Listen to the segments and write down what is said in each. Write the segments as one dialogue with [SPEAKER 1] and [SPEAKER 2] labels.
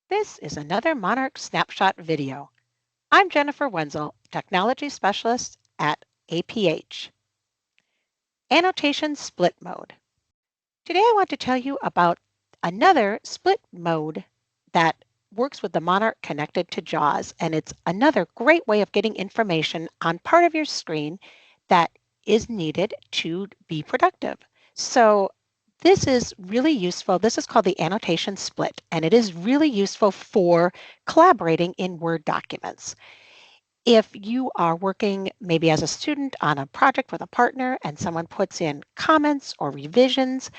[SPEAKER 1] This is another Monarch Snapshot video. I'm Jennifer Wenzel, Technology Specialist at APH. Annotation Split Mode. Today I want to tell you about another split mode that works with the Monarch connected to JAWS, and it's another great way of getting information on part of your screen that is needed to be productive. So this is really useful. This is called the annotation split, and it is really useful for collaborating in Word documents. If you are working maybe as a student on a project with a partner and someone puts in comments or revisions,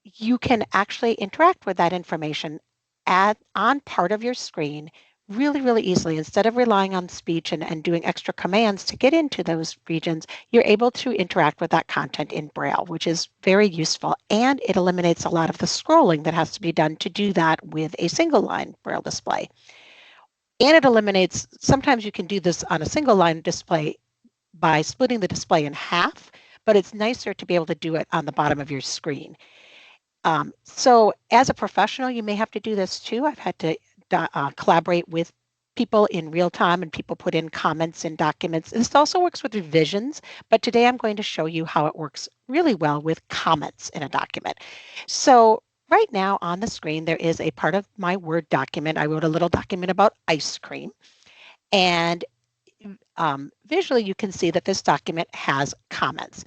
[SPEAKER 1] you can actually interact with that information on part of your screen really easily. Instead of relying on speech and doing extra commands to get into those regions, you're able to interact with that content in Braille, which is very useful. And it eliminates a lot of the scrolling that has to be done to do that with a single line Braille display. And it eliminates, sometimes you can do this on a single line display by splitting the display in half, but it's nicer to be able to do it on the bottom of your screen. So as a professional, you may have to do this too. I've had to collaborate with people in real time and people put in comments in documents. This also works with revisions, but today I'm going to show you how it works really well with comments in a document. So right now on the screen, there is a part of my Word document. I wrote a little document about ice cream, and visually you can see that this document has comments.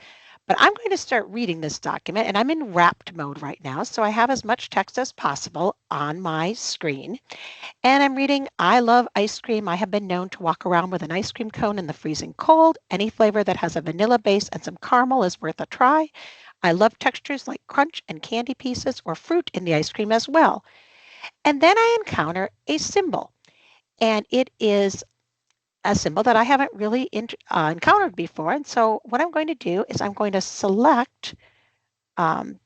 [SPEAKER 1] But I'm going to start reading this document, and I'm in wrapped mode right now, so I have as much text as possible on my screen. And I'm reading, I love ice cream. I have been known to walk around with an ice cream cone in the freezing cold. Any flavor that has a vanilla base and some caramel is worth a try. I love textures like crunch and candy pieces or fruit in the ice cream as well. And then I encounter a symbol, and it is a symbol that I haven't really encountered before. And so what I'm going to do is I'm going to select, put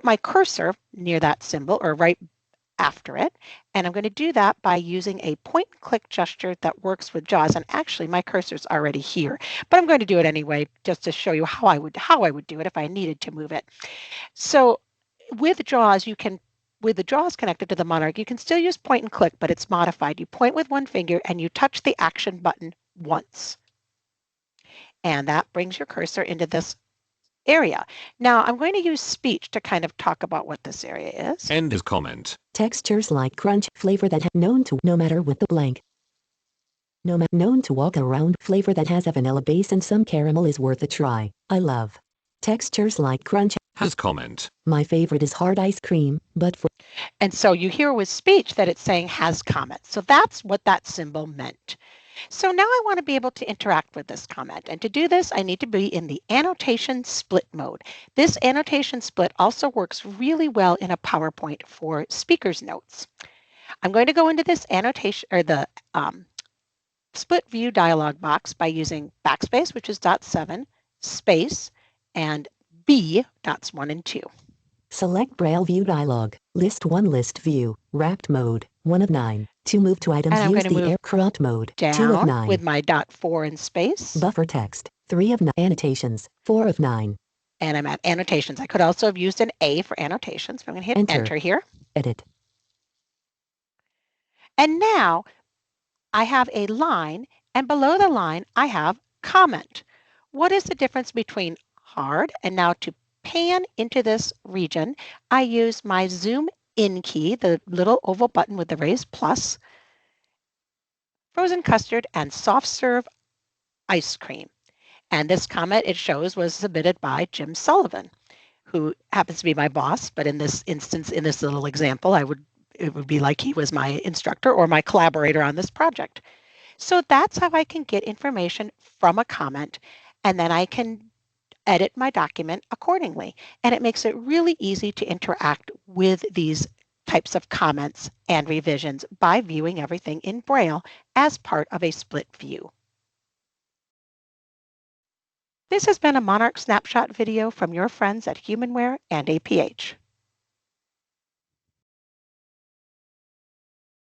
[SPEAKER 1] my cursor near that symbol or right after it. And I'm going to do that by using a point and click gesture that works with JAWS. And actually my cursor's already here, but I'm going to do it anyway, just to show you how I would do it if I needed to move it. So with JAWS, with the JAWS connected to the Monarch, you can still use point and click, but it's modified. You point with one finger and you touch the action button once. And that brings your cursor into this area. Now I'm going to use speech to kind of talk about what this area is.
[SPEAKER 2] End his comment.
[SPEAKER 3] Textures like crunch, flavor that known to no matter what the blank. Known to walk around, flavor that has a vanilla base and some caramel is worth a try. I love textures like crunch.
[SPEAKER 2] Has comment.
[SPEAKER 3] My favorite is hard ice cream, but for...
[SPEAKER 1] And so you hear with speech that it's saying has comment. So that's what that symbol meant. So now I want to be able to interact with this comment. And to do this, I need to be in the annotation split mode. This annotation split also works really well in a PowerPoint for speaker's notes. I'm going to go into this annotation or the split view dialog box by using backspace, which is .7, space, and B, dots 1 and 2.
[SPEAKER 3] Select Braille View dialog. List 1 list view. Wrapped mode. 1 of 9. To move to items, use the air crop mode. 2 of 9.
[SPEAKER 1] With my .4 in space.
[SPEAKER 3] Buffer text. 3 of 9. Annotations. 4 of 9.
[SPEAKER 1] And I'm at annotations. I could also have used an A for annotations. So I'm going to hit enter here.
[SPEAKER 3] Edit.
[SPEAKER 1] And now I have a line, and below the line I have comment. What is the difference between hard and now to pan into this region, I use my zoom in key, the little oval button with the raised plus, frozen custard, and soft serve ice cream. And this comment it shows was submitted by Jim Sullivan, who happens to be my boss, but in this instance, in this little example, it would be like he was my instructor or my collaborator on this project. So that's how I can get information from a comment, and then I can edit my document accordingly. And it makes it really easy to interact with these types of comments and revisions by viewing everything in Braille as part of a split view. This has been a Monarch Snapshot video from your friends at Humanware and APH.